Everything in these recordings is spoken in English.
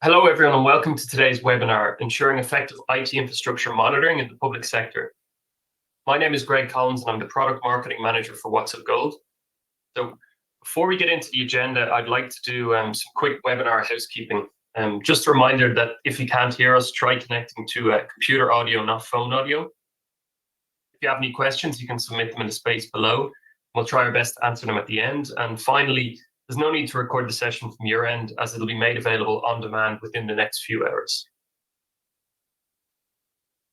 Hello, everyone, and welcome to today's webinar, Ensuring Effective IT Infrastructure Monitoring in the Public Sector. My name is Greg Collins, and I'm the Product Marketing Manager for WhatsUp Gold. So before we get into the agenda, I'd like to do some quick webinar housekeeping. Just a reminder that if you can't hear us, try connecting to computer audio, not phone audio. If you have any questions, you can submit them in the space below. We'll try our best to answer them at the end. And finally, there's no need to record the session from your end, as it'll be made available on demand within the next few hours.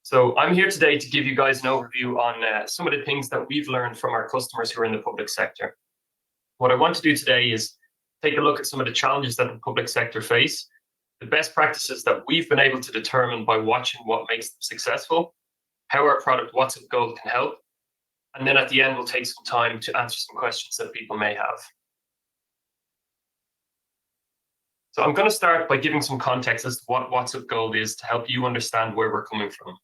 So I'm here today to give you guys an overview on some of the things that we've learned from our customers who are in the public sector. What I want to do today is take a look at some of the challenges that the public sector face, the best practices that we've been able to determine by watching what makes them successful, how our product WhatsUp Gold can help, and then at the end we'll take some time to answer some questions that people may have. So I'm going to start by giving some context as to what WhatsUp Gold is to help you understand where we're coming from.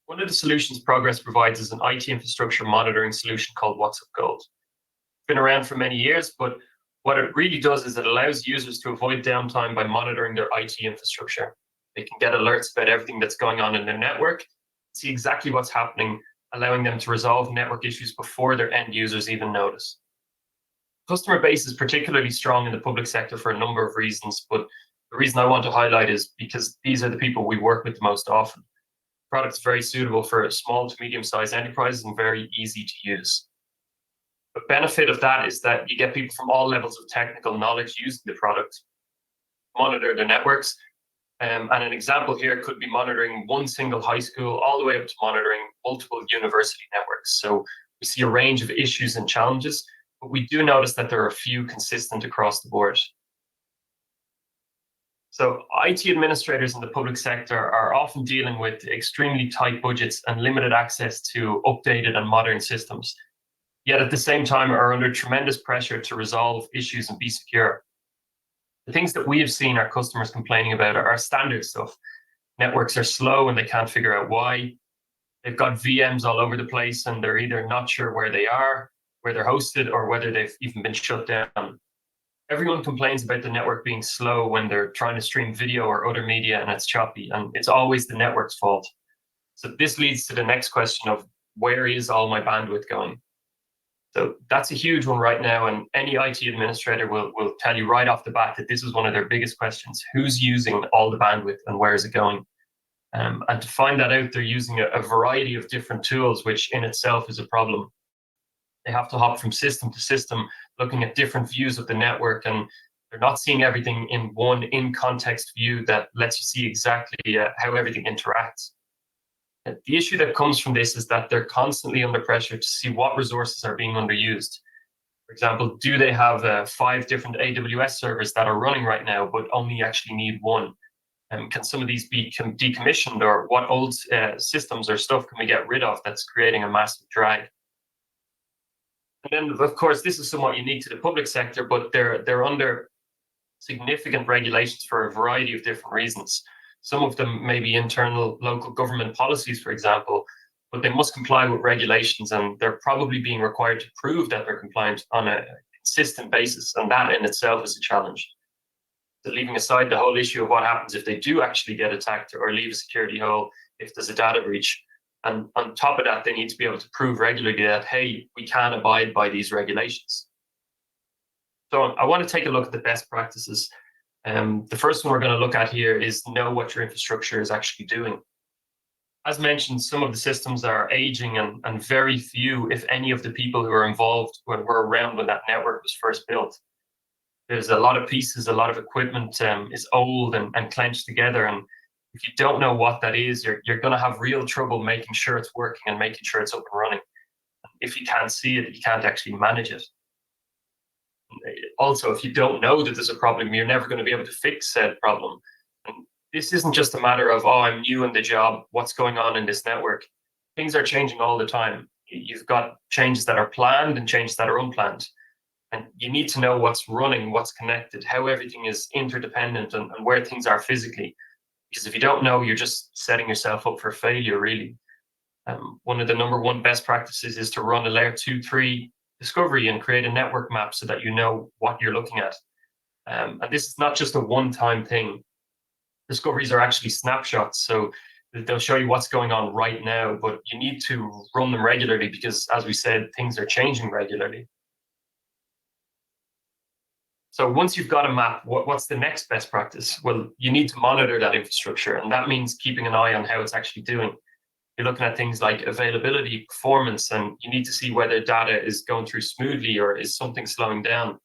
One of the solutions Progress provides is an IT infrastructure monitoring solution called WhatsUp Gold. It's been around for many years, but what it really does is it allows users to avoid downtime by monitoring their IT infrastructure. They can get alerts about everything that's going on in their network, see exactly what's happening, allowing them to resolve network issues before their end users even notice. Customer base is particularly strong in the public sector for a number of reasons, but the reason I want to highlight is because these are the people we work with the most often. The product's very suitable for small to medium-sized enterprises and very easy to use. The benefit of that is that you get people from all levels of technical knowledge using the product, monitor their networks, and an example here could be monitoring one single high school all the way up to monitoring multiple university networks. So we see a range of issues and challenges, but we do notice that there are a few consistent across the board. So IT administrators in the public sector are often dealing with extremely tight budgets and limited access to updated and modern systems, yet at the same time are under tremendous pressure to resolve issues and be secure. The things that we have seen our customers complaining about are standard stuff. Networks are slow and they can't figure out why. They've got VMs all over the place and they're either not sure where they are, where they're hosted, or whether they've even been shut down. Everyone complains about the network being slow when they're trying to stream video or other media and it's choppy, and it's always the network's fault. So this leads to the next question of, where is all my bandwidth going? So that's a huge one right now, and any IT administrator will tell you right off the bat that this is one of their biggest questions. Who's using all the bandwidth and where is it going? And to find that out, they're using a variety of different tools, which in itself is a problem. They have to hop from system to system, looking at different views of the network, and they're not seeing everything in one in-context view that lets you see exactly how everything interacts. The issue that comes from this is that they're constantly under pressure to see what resources are being underused. For example, do they have 5 different AWS servers that are running right now, but only actually need one? Can some of these be decommissioned, or what old systems or stuff can we get rid of that's creating a massive drag? And then, of course, this is somewhat unique to the public sector, but they're under significant regulations for a variety of different reasons. Some of them may be internal local government policies, for example, but they must comply with regulations, and they're probably being required to prove that they're compliant on a consistent basis, and that in itself is a challenge. So leaving aside the whole issue of what happens if they do actually get attacked or leave a security hole if there's a data breach, and on top of that, they need to be able to prove regularly that, hey, we can abide by these regulations. So I want to take a look at the best practices. The first one we're going to look at here is know what your infrastructure is actually doing. As mentioned, some of the systems are aging, and very few, if any, of the people who are involved were around when that network was first built. There's a lot of pieces, a lot of equipment is old and clenched together, and if you don't know what that is, you're going to have real trouble making sure it's working and making sure it's up and running. If you can't see it, you can't actually manage it. Also, if you don't know that there's a problem, you're never going to be able to fix said problem. And this isn't just a matter of, oh, I'm new in the job, what's going on in this network? Things are changing all the time. You've got changes that are planned and changes that are unplanned. And you need to know what's running, what's connected, how everything is interdependent, and where things are physically. Because if you don't know, you're just setting yourself up for failure, really. One of the number one best practices is to run a layer 2-3 discovery and create a network map so that you know what you're looking at. And this is not just a one-time thing. Discoveries are actually snapshots, so they'll show you what's going on right now, but you need to run them regularly because, as we said, things are changing regularly. So once you've got a map, what's the next best practice? Well, you need to monitor that infrastructure, and that means keeping an eye on how it's actually doing. You're looking at things like availability, performance, and you need to see whether data is going through smoothly or is something slowing down.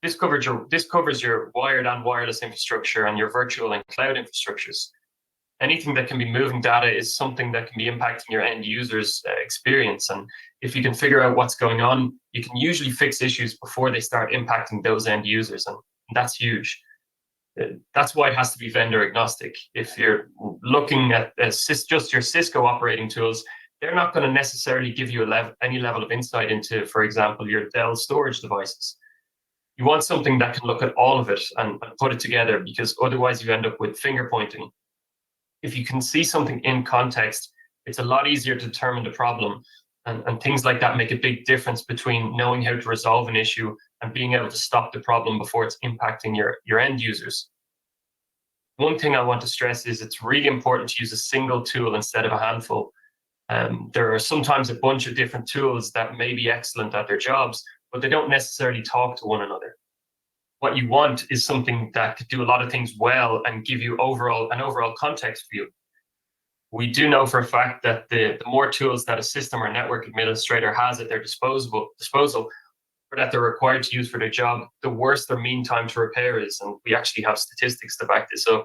This covers your wired and wireless infrastructure and your virtual and cloud infrastructures. Anything that can be moving data is something that can be impacting your end users' experience. And if you can figure out what's going on, you can usually fix issues before they start impacting those end users. And that's huge. That's why it has to be vendor agnostic. If you're looking at just your Cisco operating tools, they're not going to necessarily give you any level of insight into, for example, your Dell storage devices. You want something that can look at all of it and put it together, because otherwise you end up with finger pointing. If you can see something in context, it's a lot easier to determine the problem. And things like that make a big difference between knowing how to resolve an issue and being able to stop the problem before it's impacting your end users. One thing I want to stress is it's really important to use a single tool instead of a handful. There are sometimes a bunch of different tools that may be excellent at their jobs, but they don't necessarily talk to one another. What you want is something that could do a lot of things well and give you an overall context view. We do know for a fact that the more tools that a system or network administrator has at their disposal, or that they're required to use for their job, the worse their mean time to repair is. And we actually have statistics to back this up.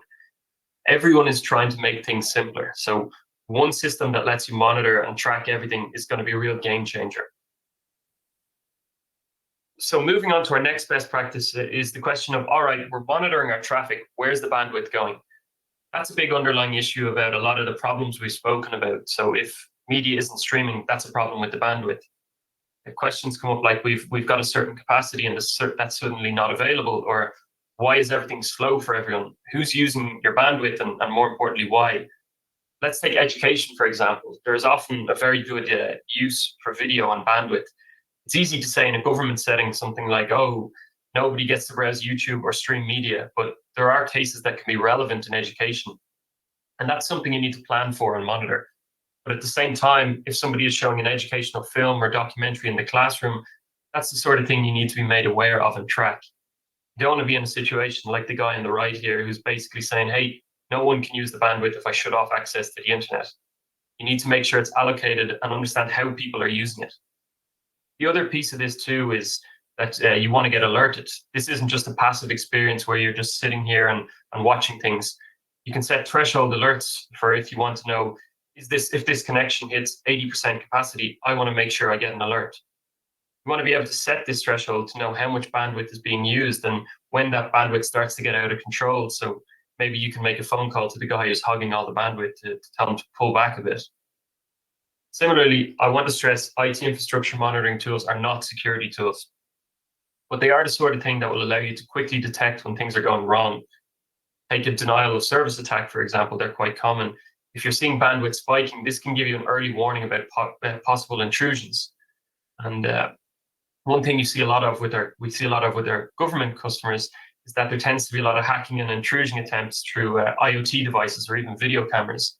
Everyone is trying to make things simpler. So one system that lets you monitor and track everything is going to be a real game changer. So moving on to our next best practice is the question of, all right, we're monitoring our traffic. Where's the bandwidth going? That's a big underlying issue about a lot of the problems we've spoken about. So if media isn't streaming, that's a problem with the bandwidth. The questions come up like we've got a certain capacity and that's suddenly not available, or why is everything slow for everyone? Who's using your bandwidth, and more importantly, why? Let's take education, for example. There is often a very good use for video on bandwidth. It's easy to say in a government setting something like, oh, nobody gets to browse YouTube or stream media, but there are cases that can be relevant in education. And that's something you need to plan for and monitor. But at the same time, if somebody is showing an educational film or documentary in the classroom, that's the sort of thing you need to be made aware of and track. You don't want to be in a situation like the guy on the right here who's basically saying, hey, no one can use the bandwidth if I shut off access to the internet. You need to make sure it's allocated and understand how people are using it. The other piece of this too is that you want to get alerted. This isn't just a passive experience where you're just sitting here and watching things. You can set threshold alerts for if you want to know, if this connection hits 80% capacity, I want to make sure I get an alert. You want to be able to set this threshold to know how much bandwidth is being used and when that bandwidth starts to get out of control. So maybe you can make a phone call to the guy who's hogging all the bandwidth to tell him to pull back a bit. Similarly, I want to stress IT infrastructure monitoring tools are not security tools, but they are the sort of thing that will allow you to quickly detect when things are going wrong. Take a denial of service attack, for example, they're quite common. If you're seeing bandwidth spiking, this can give you an early warning about possible intrusions. And one thing we see a lot of with our government customers is that there tends to be a lot of hacking and intrusion attempts through IoT devices or even video cameras.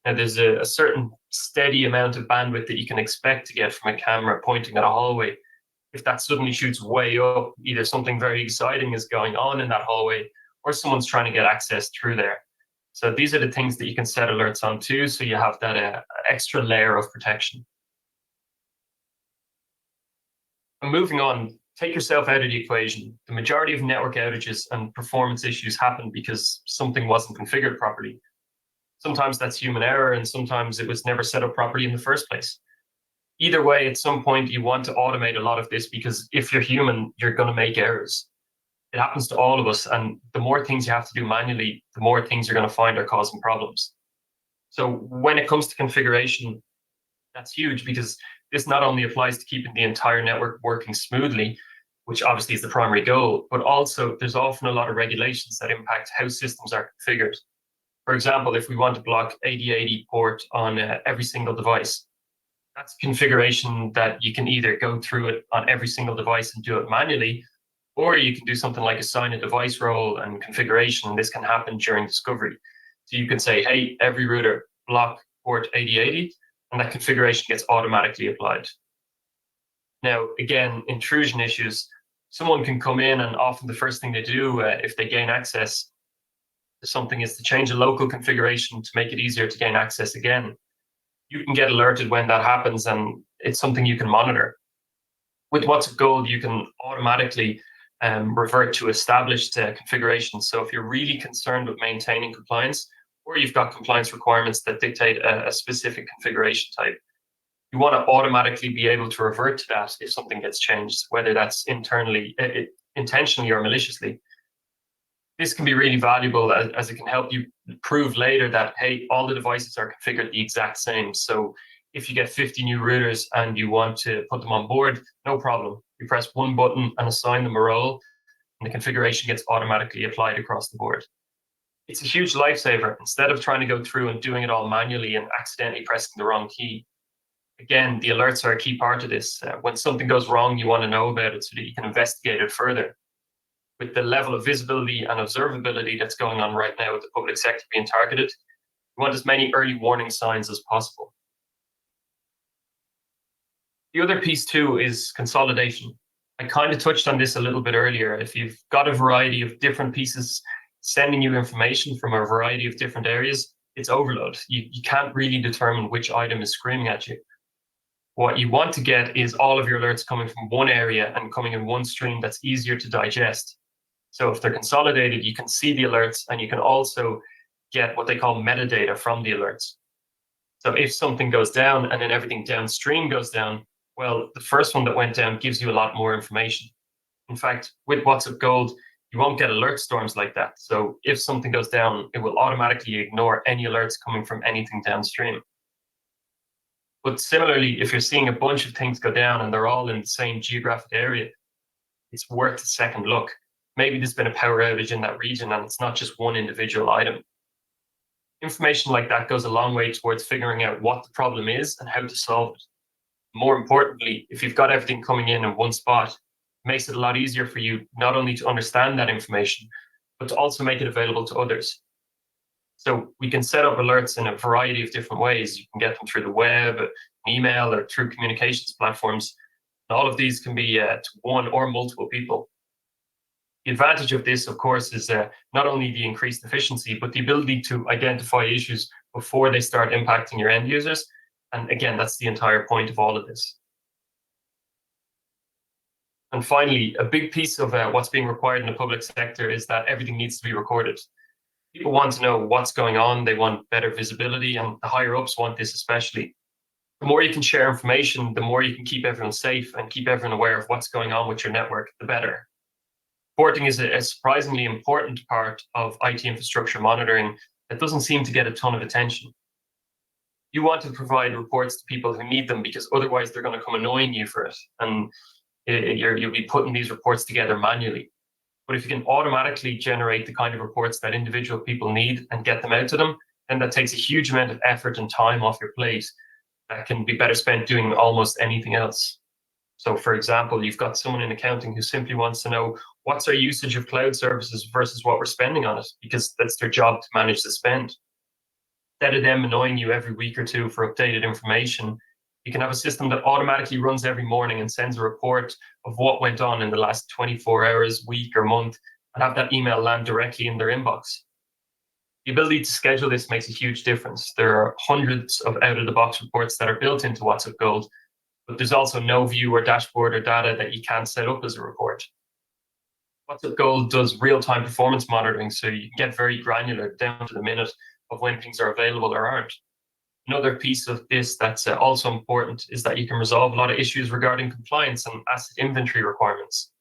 Now, there's a certain steady amount of bandwidth that you can expect to get from a camera pointing at a hallway. If that suddenly shoots way up, either something very exciting is going on in that hallway, or someone's trying to get access through there. So these are the things that you can set alerts on too, so you have that extra layer of protection. And moving on, take yourself out of the equation. The majority of network outages and performance issues happen because something wasn't configured properly. Sometimes that's human error, and sometimes it was never set up properly in the first place. Either way, at some point, you want to automate a lot of this, because if you're human, you're going to make errors. It happens to all of us, and the more things you have to do manually, the more things you're going to find are causing problems. So when it comes to configuration, that's huge, because this not only applies to keeping the entire network working smoothly, which obviously is the primary goal, but also there's often a lot of regulations that impact how systems are configured. For example, if we want to block 8080 port on every single device, that's configuration that you can either go through it on every single device and do it manually, Or you can do something like assign a device role and configuration, and this can happen during discovery. So you can say, hey, every router block port 8080, and that configuration gets automatically applied. Now, again, intrusion issues, someone can come in and often the first thing they do if they gain access to something is to change a local configuration to make it easier to gain access again. You can get alerted when that happens and it's something you can monitor. With WhatsUp Gold, you can automatically revert to established configurations. So if you're really concerned with maintaining compliance, or you've got compliance requirements that dictate a specific configuration type, you want to automatically be able to revert to that if something gets changed, whether that's intentionally or maliciously. This can be really valuable as it can help you prove later that, hey, all the devices are configured the exact same. So if you get 50 new routers and you want to put them on board, no problem. You press one button and assign them a role, and the configuration gets automatically applied across the board. It's a huge lifesaver instead of trying to go through and doing it all manually and accidentally pressing the wrong key. Again, the alerts are a key part of this. When something goes wrong, you want to know about it so that you can investigate it further. With the level of visibility and observability that's going on right now with the public sector being targeted, you want as many early warning signs as possible. The other piece too is consolidation. I kind of touched on this a little bit earlier. If you've got a variety of different pieces sending you information from a variety of different areas, it's overload. You can't really determine which item is screaming at you. What you want to get is all of your alerts coming from one area and coming in one stream that's easier to digest. So if they're consolidated, you can see the alerts and you can also get what they call metadata from the alerts. So if something goes down and then everything downstream goes down, well, the first one that went down gives you a lot more information. In fact, with WhatsUp Gold, you won't get alert storms like that. So if something goes down, it will automatically ignore any alerts coming from anything downstream. But similarly, if you're seeing a bunch of things go down and they're all in the same geographic area, it's worth a second look. Maybe there's been a power outage in that region and it's not just one individual item. Information like that goes a long way towards figuring out what the problem is and how to solve it. More importantly, if you've got everything coming in one spot, it makes it a lot easier for you not only to understand that information, but to also make it available to others. So we can set up alerts in a variety of different ways. You can get them through the web, email, or through communications platforms. And all of these can be to one or multiple people. The advantage of this, of course, is not only the increased efficiency, but the ability to identify issues before they start impacting your end users. And again, that's the entire point of all of this. And finally, a big piece of what's being required in the public sector is that everything needs to be recorded. People want to know what's going on. They want better visibility, and the higher ups want this especially. The more you can share information, the more you can keep everyone safe and keep everyone aware of what's going on with your network, the better. Reporting is a surprisingly important part of IT infrastructure monitoring that doesn't seem to get a ton of attention. You want to provide reports to people who need them because otherwise they're going to come annoying you for it. And you'll be putting these reports together manually. But if you can automatically generate the kind of reports that individual people need and get them out to them, then that takes a huge amount of effort and time off your plate that can be better spent doing almost anything else. So for example, you've got someone in accounting who simply wants to know what's our usage of cloud services versus what we're spending on it, because that's their job to manage the spend. Instead of them annoying you every week or two for updated information, you can have a system that automatically runs every morning and sends a report of what went on in the last 24 hours, week, or month, and have that email land directly in their inbox. The ability to schedule this makes a huge difference. There are hundreds of out-of-the-box reports that are built into WhatsUp Gold, but there's also no view or dashboard or data that you can't set up as a report. WhatsUp Gold does real-time performance monitoring, so you can get very granular down to the minute of when things are available or aren't. Another piece of this that's also important is that you can resolve a lot of issues regarding compliance and asset inventory requirements.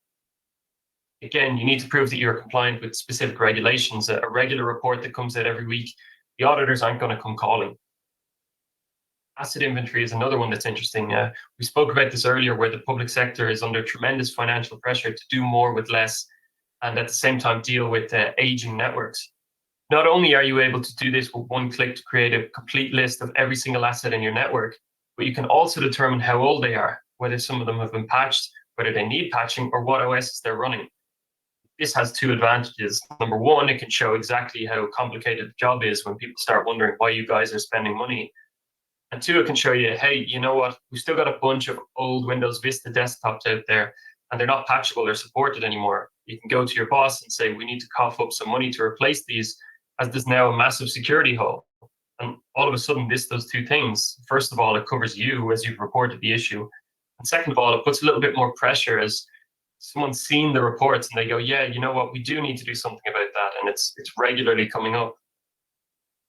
Again, you need to prove that you're compliant with specific regulations. A regular report that comes out every week, the auditors aren't going to come calling. Asset inventory is another one that's interesting. We spoke about this earlier, where the public sector is under tremendous financial pressure to do more with less, and at the same time deal with aging networks. Not only are you able to do this with one click to create a complete list of every single asset in your network, but you can also determine how old they are, whether some of them have been patched, whether they need patching, or what OSs they're running. this has two advantages. Number one, it can show exactly how complicated the job is when people start wondering why you guys are spending money. And two, it can show you, hey, you know what? We've still got a bunch of old Windows Vista desktops out there, and they're not patchable or supported anymore. You can go to your boss and say, we need to cough up some money to replace these, as there's now a massive security hole. And all of a sudden, this does two things. First of all, it covers you as you've reported the issue. And second of all, it puts a little bit more pressure as someone's seen the reports and they go, yeah, you know what? We do need to do something about that. And it's regularly coming up.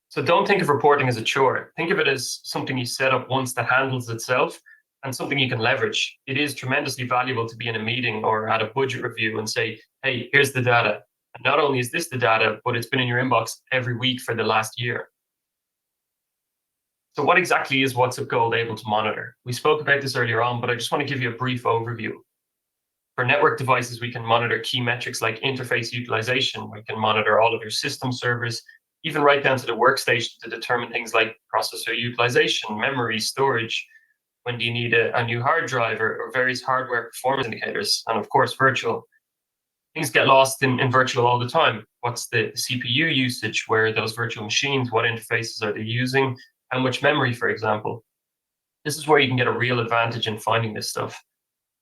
So don't think of reporting as a chore. Think of it as something you set up once that handles itself and something you can leverage. It is tremendously valuable to be in a meeting or at a budget review and say, hey, here's the data. And not only is this the data, but it's been in your inbox every week for the last year. So what exactly is WhatsUp Gold able to monitor? We spoke about this earlier on, but I just want to give you a brief overview. For network devices, we can monitor key metrics like interface utilization. We can monitor all of your system servers, even right down to the workstation to determine things like processor utilization, memory, storage. When do you need a new hard drive or various hardware performance indicators? And of course, virtual. Things get lost in virtual all the time. What's the CPU usage? Where are those virtual machines? What interfaces are they using? How much memory, for example? This is where you can get a real advantage in finding this stuff.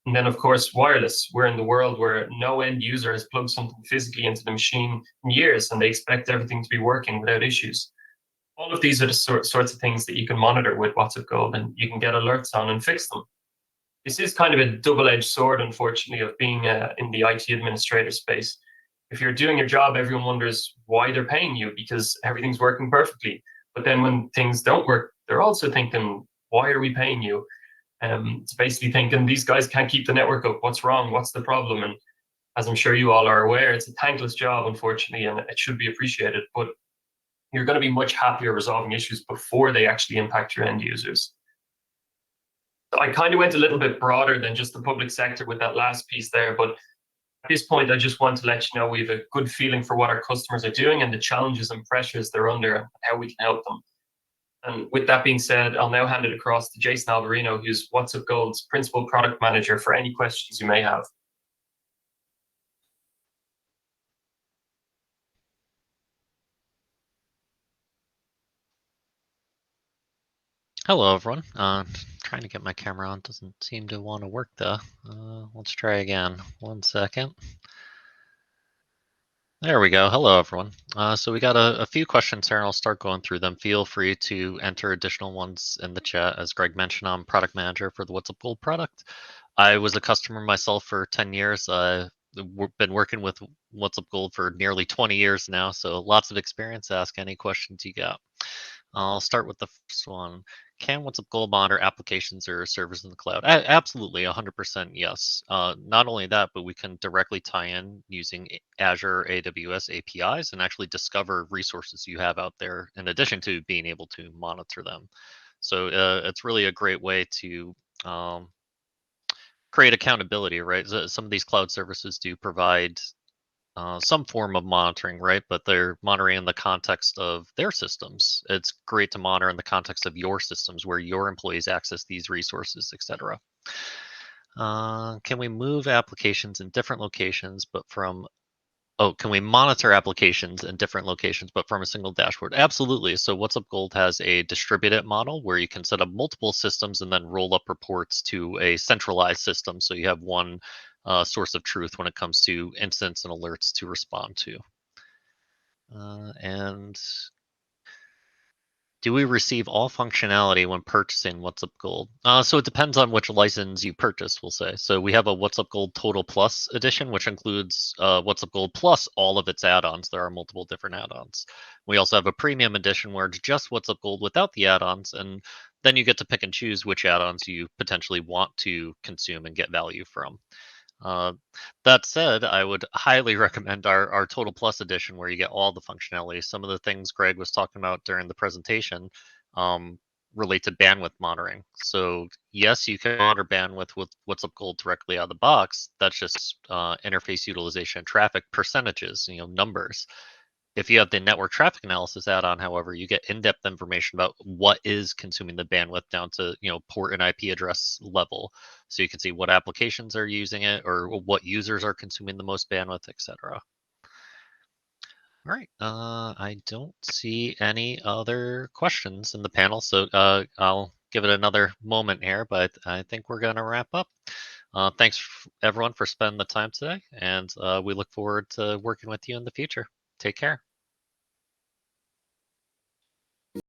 And then, of course, wireless. We're in the world where no end user has plugged something physically into the machine in years, and they expect everything to be working without issues. All of these are the sorts of things that you can monitor with WhatsUp Gold, and you can get alerts on and fix them. This is kind of a double-edged sword, unfortunately, of being in the IT administrator space. If you're doing your job, everyone wonders why they're paying you because everything's working perfectly. But then when things don't work, they're also thinking, why are we paying you? It's basically thinking these guys can't keep the network up. What's wrong? What's the problem? And as I'm sure you all are aware, it's a thankless job, unfortunately, and it should be appreciated. But you're going to be much happier resolving issues before they actually impact your end users. So I kind of went a little bit broader than just the public sector with that last piece there. But at this point, I just want to let you know we have a good feeling for what our customers are doing and the challenges and pressures they're under and how we can help them. And with that being said, I'll now hand it across to Jason Alvarino, who's WhatsUp Gold's Principal Product Manager, for any questions you may have. Hello, everyone. Trying to get my camera on. Doesn't seem to want to work, though. Let's try again. 1 second. There we go. Hello, everyone. So we got a few questions here, and I'll start going through them. Feel free to enter additional ones in the chat. As Greg mentioned, I'm product manager for the WhatsUp Gold product. I was a customer myself for 10 years. I've been working with WhatsUp Gold for nearly 20 years now, so lots of experience. Ask any questions you got. I'll start with the first one. Can WhatsUp Gold monitor applications or servers in the cloud? Absolutely, 100% yes. Not only that, but we can directly tie in using Azure AWS APIs and actually discover resources you have out there in addition to being able to monitor them. So it's really a great way to create accountability, right? So some of these cloud services do provide some form of monitoring, right? But they're monitoring in the context of their systems. It's great to monitor in the context of your systems where your employees access these resources, etc. Can we move applications in different locations, but from can we monitor applications in different locations, but from a single dashboard? Absolutely. So WhatsUp Gold has a distributed model where you can set up multiple systems and then roll up reports to a centralized system. So you have one source of truth when it comes to incidents and alerts to respond to. And do we receive all functionality when purchasing WhatsUp Gold? So it depends on which license you purchase, we'll say. So we have a WhatsUp Gold Total Plus edition, which includes WhatsUp Gold plus all of its add-ons. There are multiple different add-ons. We also have a premium edition where it's just WhatsUp Gold without the add-ons, and then you get to pick and choose which add-ons you potentially want to consume and get value from. That said, I would highly recommend our Total Plus edition where you get all the functionality. Some of the things Greg was talking about during the presentation um, relate to bandwidth monitoring. So yes, you can monitor bandwidth with WhatsUp Gold directly out of the box. That's just interface utilization, traffic percentages, numbers. If you have the network traffic analysis add-on, however, you get in-depth information about what is consuming the bandwidth down to port and IP address level. So you can see what applications are using it or what users are consuming the most bandwidth, etc. All right. I don't see any other questions in the panel, so I'll give it another moment here, but I think we're going to wrap up. Thanks everyone for spending the time today, and we look forward to working with you in the future. Take care.